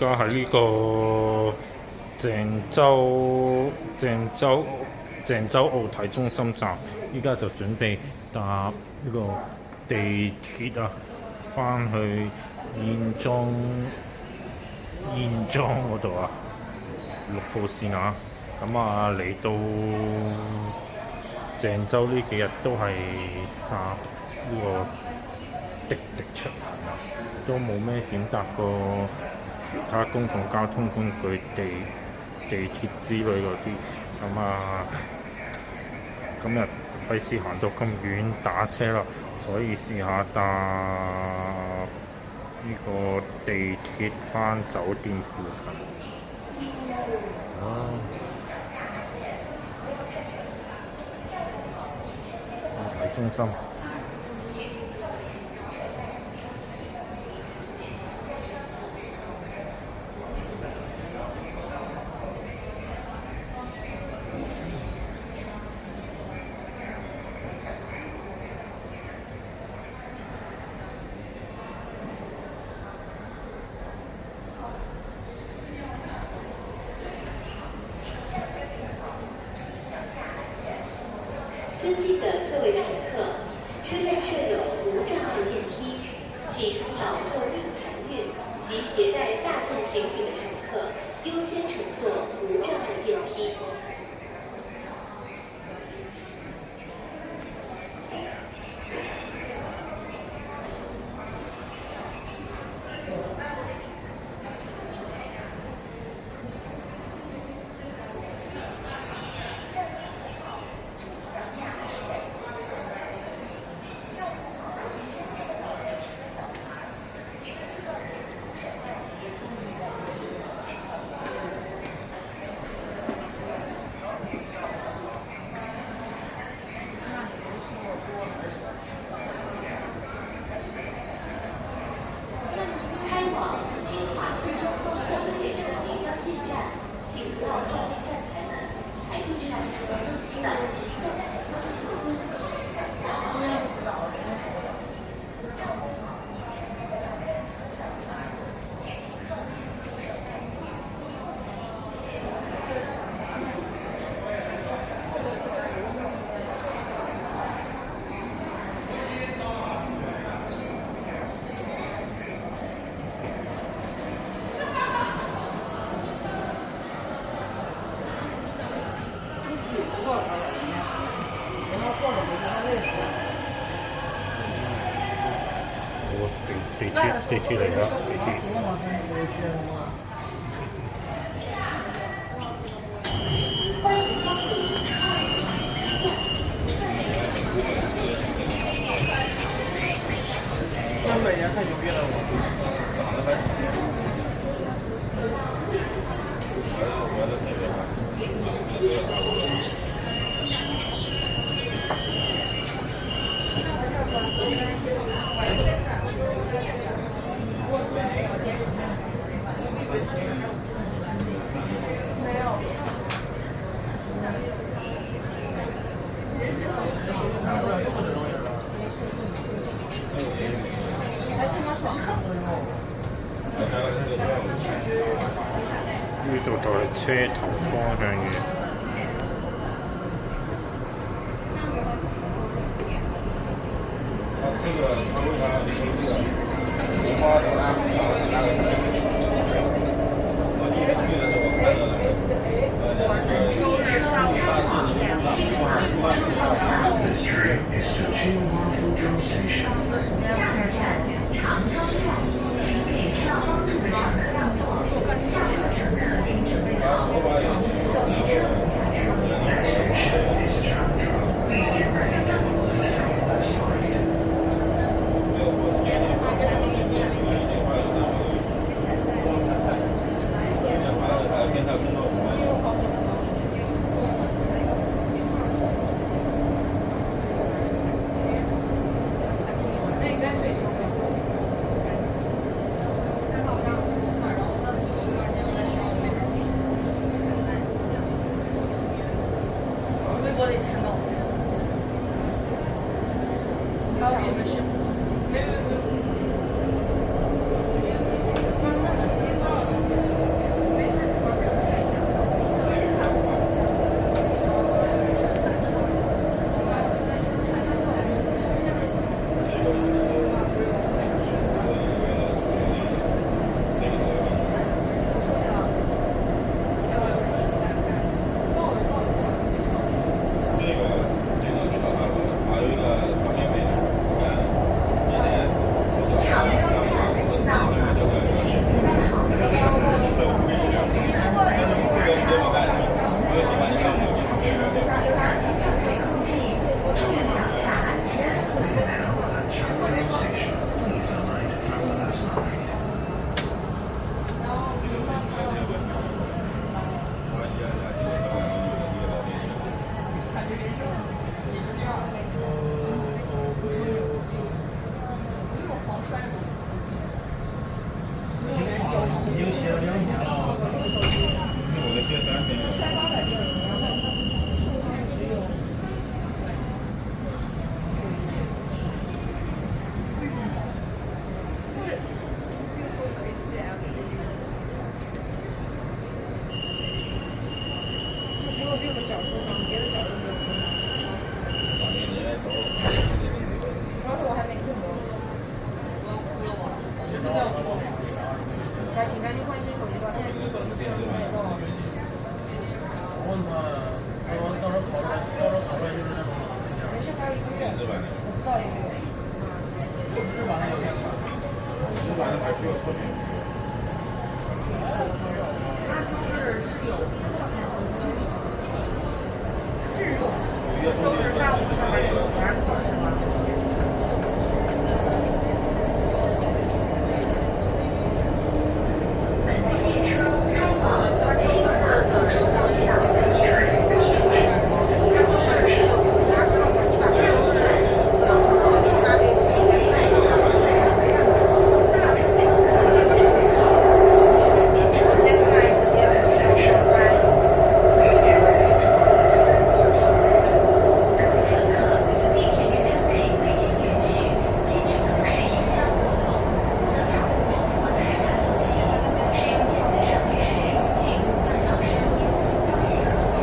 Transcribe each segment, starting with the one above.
家喺呢個鄭州奧體中心站，依家就準備搭呢個地鐵啊，翻去燕莊嗰度啊，6號線啊。咁啊，嚟到鄭州呢幾日都係搭呢個滴滴出行啊，都冇咩點搭過其他公共交通工具、地鐵之類嗰啲。咁啊，今日費事行到咁遠打車啦，所以試下搭呢個地鐵返酒店附近。奧體中心。尊敬的各位乘客，车站设有无障碍电梯，请老弱病残孕及携带大件行李的乘客优先乘坐无障碍电梯。开往清华附中方向的列车即将进站，请不要靠近站台门，排队上车，小心站台风险。地鐵嚟㗎，地鐵。东北人太牛逼了，呢度就係車頭方向嘅。下个站长庄站，请给需要帮助的乘客让座。下车的乘客请准备好从列车门下车。微博里签到，还有别的事，没有。我问他，到时候讨论就是那种电子版的，日版的有点慢，日版的还需要特别。周日上午是还有其他课是吗？本次列车开往清华附中方向。要是有其他课吗？你把它发给我。请给属旁的乘客让座，下车乘客请准备好，从左边车先看时间和时间快。各位乘客，地铁列车内未经允许，禁止从事营销活动，不得触摸或踩踏坐席。使用电子设备时，请勿放放声音。多谢合作。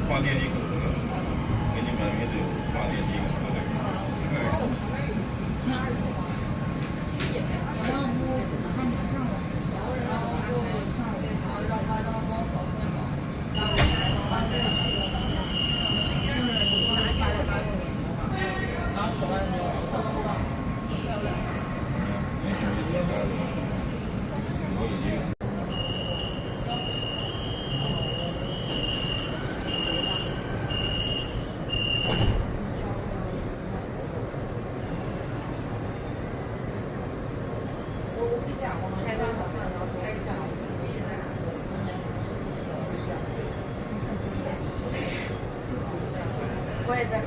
放电梯口子，给你们也得放电梯口子。我也在。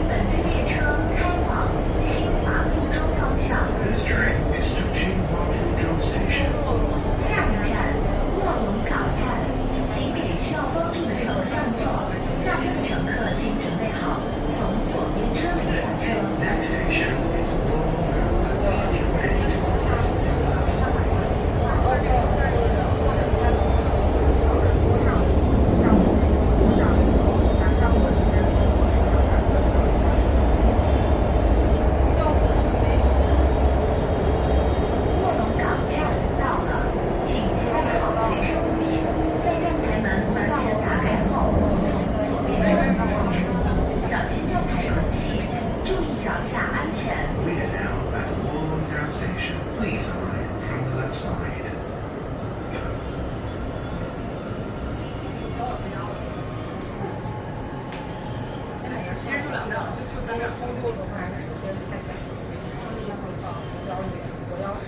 本次列车开往清华附中方向。This train is to Tsinghua Fuzhou Station. 下一站卧龙岗站，请给需要帮助的乘客让座。下车的乘客请准备好，从左边车门下车。 Next station is Wolong. Please be ready to arrive from the left side. 卧龙岗站到了，请携带好随身物品，在站台门完全打开后，从左边车门下车，小心站台空气，注意脚下安全。 We are now at Wolong Station. Please arrive from the left side. 其实就2辆，就3辆。工作的话时间太赶，他们也很早比较远，我要是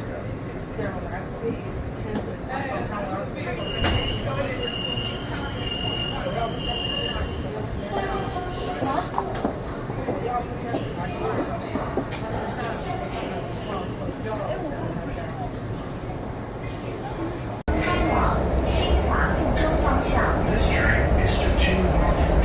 这样来回天水到早上，我要去我要不先我要不先把这个他们下午情况我需要开往清华附中方向。 This train is to Tsinghua Fuzhou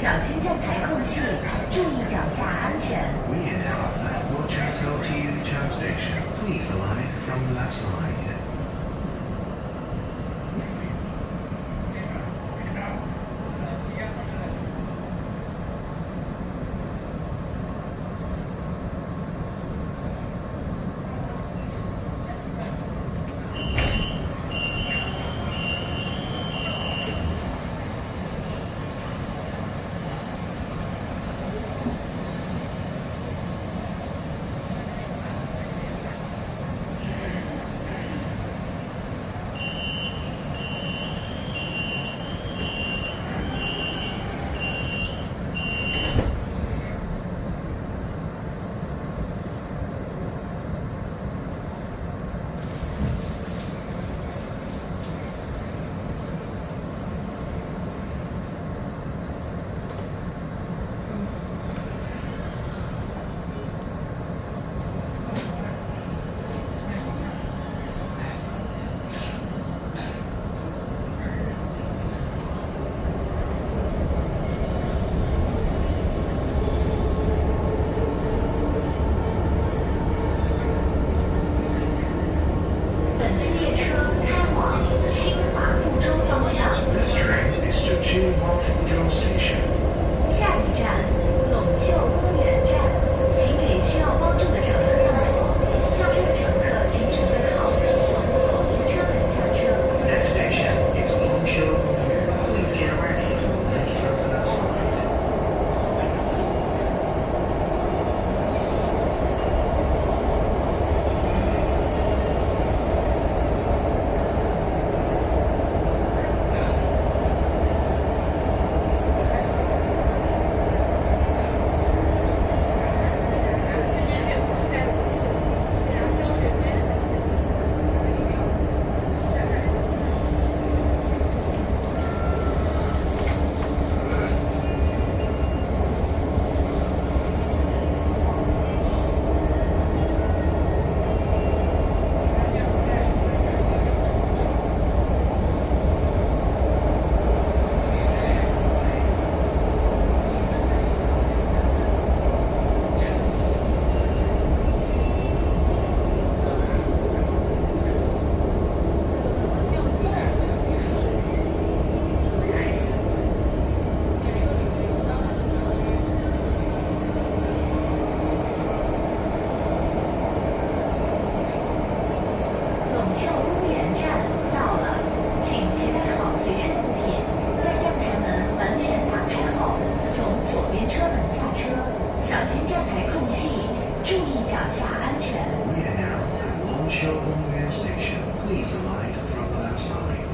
小心站台空隙，注意脚下安全。 We are now at Wachato TU Town Station. Please alight from the left side. This train is to Qinghua Fuzhou Station. 下一站，陇秀公园站，请给需要帮助的乘客让座。下车的乘客请准备好从左边车门下车。 Next station is Longshou Hongyuan. Please get ready to alight from the left side. 推荐远光带武器，非常标准带武器。陇秀公园站到了，请携带好随身物品，在站台门完全打开后，从左边车门下车，小心站台空隙，注意脚下安全。 We are now at Longshou Hongyuan Station. Please alight from the left side.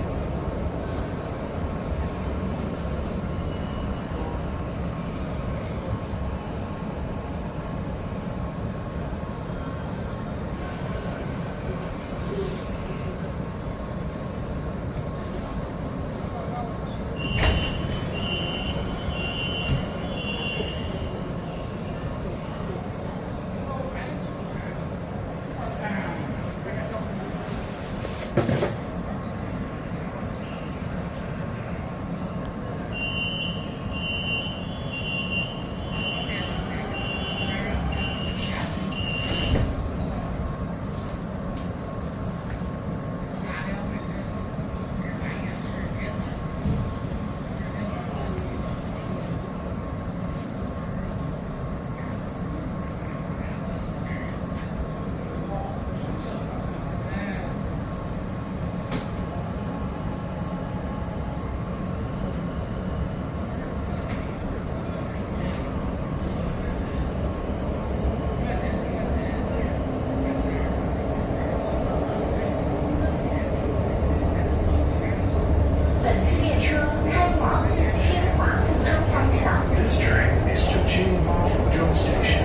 本次列车开往清华附中方向。 This train is to Qinghua Fuzhou Station.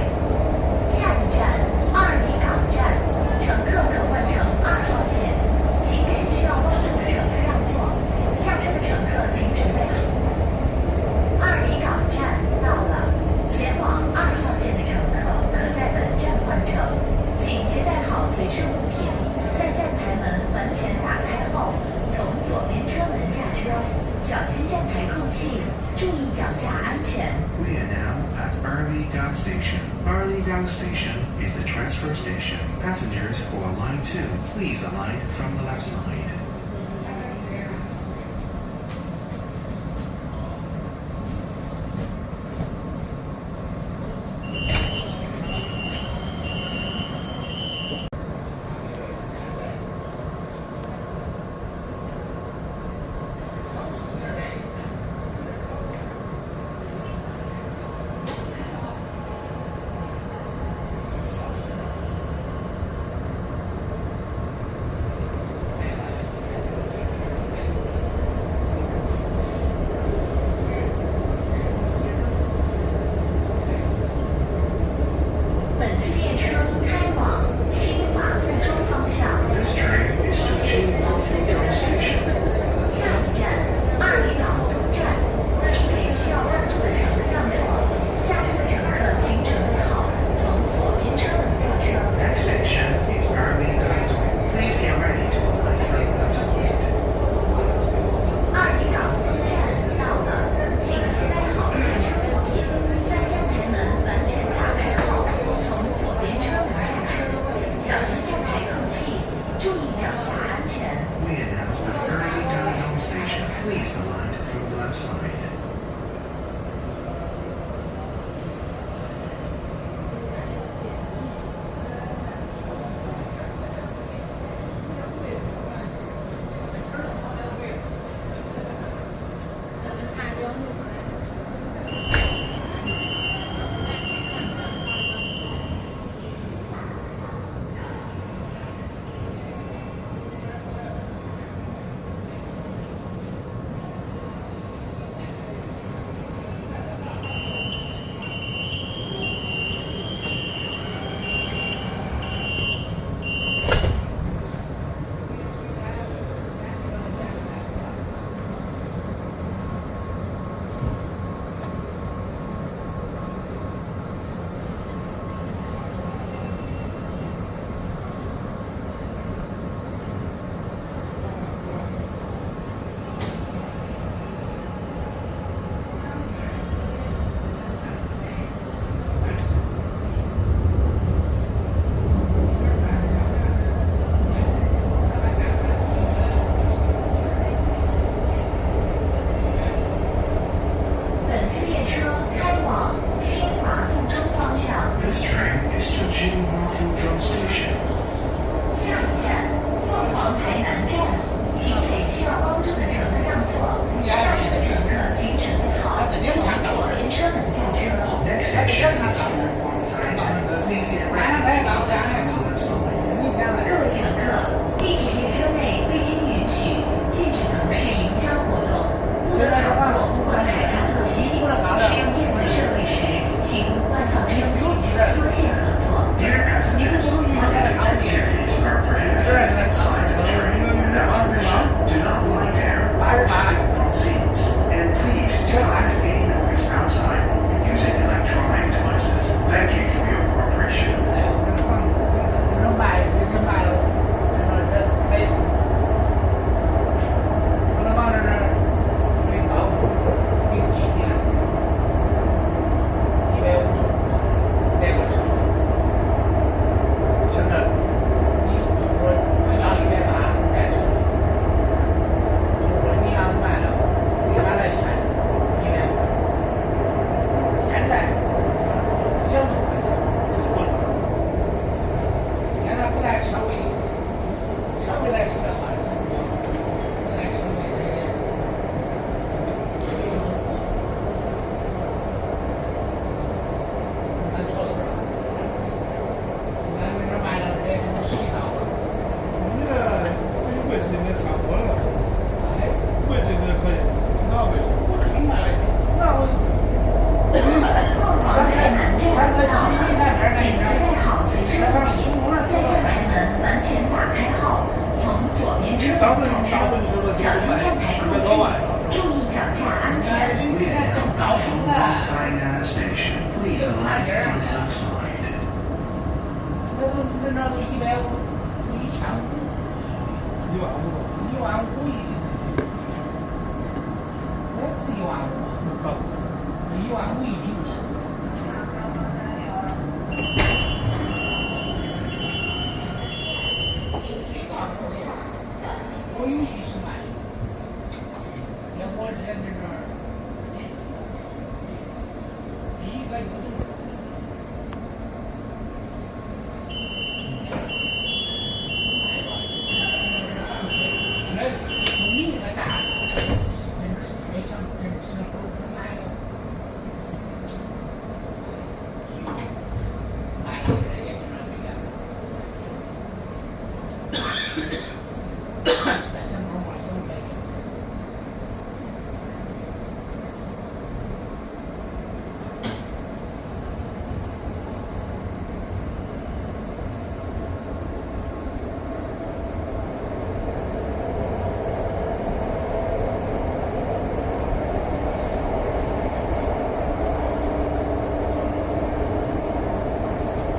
下一站二里港站，乘客可换乘2号线，请给需要帮助的乘客让座。下车的乘客请准备好。二里港站到了，前往2号线的乘客可在本站换乘，请携带好随身物品，在站台门完全打开后，从左边车门下车，小心站台空隙，注意脚下安全。 We are now at Erligang Station. Erligang Station is the transfer station. Passengers for Line 2, please alight from the left side.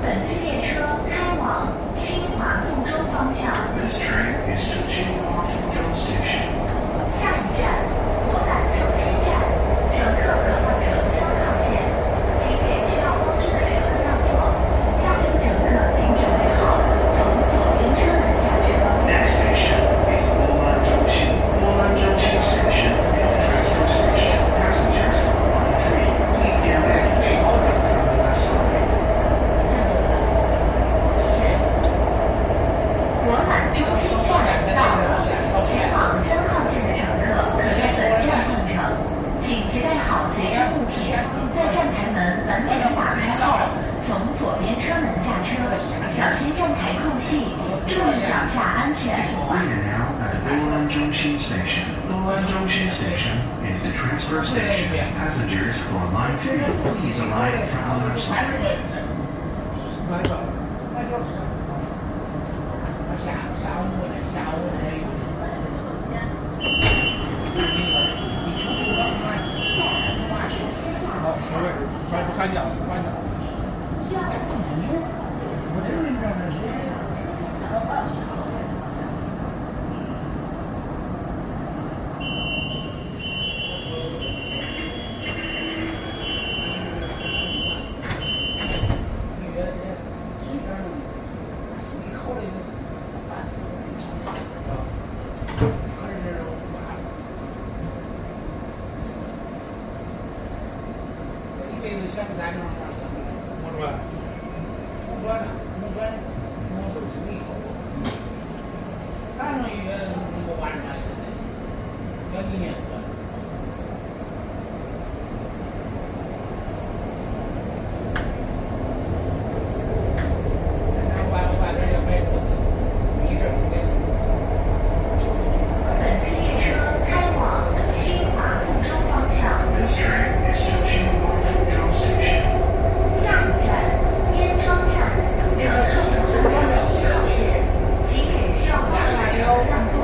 本次列车开往清华附中方向， This train is to Qinghua Fuzhou Station. 下一站国览中心站，乘客可换乘3号线，请给需要帮助的乘客让座。下车的乘客请准备好从左边车门下车。 Next station is Wulanzhongxin. Wulanzhongxin Station is the transfer station. Passengers on line 3, please get ready to open from the left side. 国览中心站到了，前往3号线的乘客可在本站换乘，请携带好随身物品，在站台门完全打开后，从左边车门下车，小心站台空隙，注意脚下安全。 We are now at Wulanzhongxin Station. Wulanzhongxin Station is the transfer station. Passengers for line 3, please alight from the left side. 本次列车开往清华附中方向， This train is to Qinghua Fuzhou Station. 下一站燕庄站，乘客可换乘1号线，请给需要帮助的乘客让座。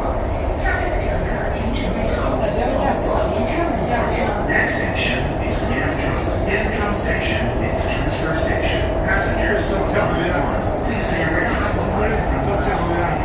下车的乘客请准备好从左边车门下车。 Next station is Yanzhou. Yanzhou Station is the transfer station. Passengers for line 1, please get ready to alight from the left side.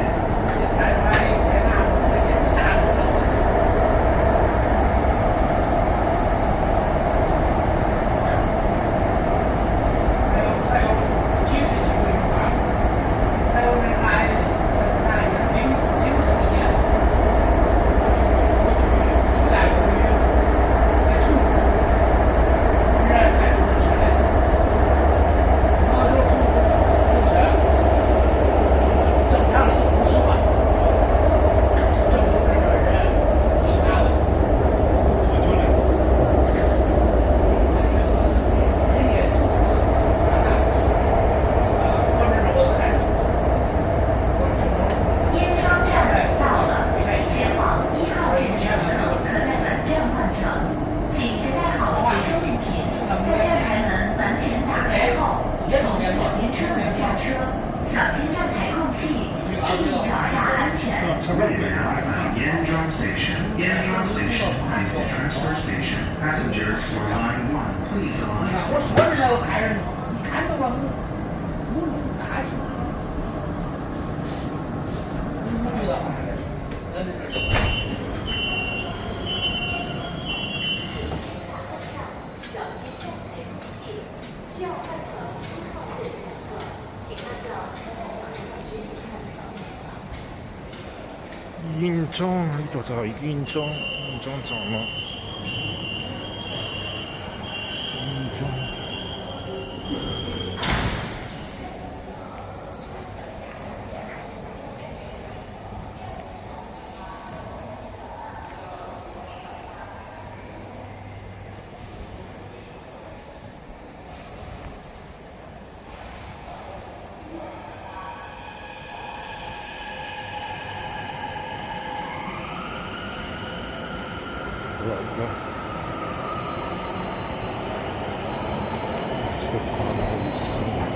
燕庄站到了，前往1号线的乘客可在本站换乘，请携带好随身物品，在站台门完全打开后，从左边车门下车，小心站台空隙，注意脚下安全。 We are now at Yanzhou Station. Yanzhou Station is the transfer station. Passengers for line 1, please alight. 我说着我看着你看到了，我大去，我觉得好像在这边。小心站台空隙，需要换乘1号线的乘客，请按照车站方向指引换乘。燕莊呢度就係燕莊站啦。鐘。來咗，出下來先。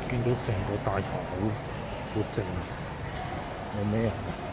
見到成個大堂好靜，冇咩人。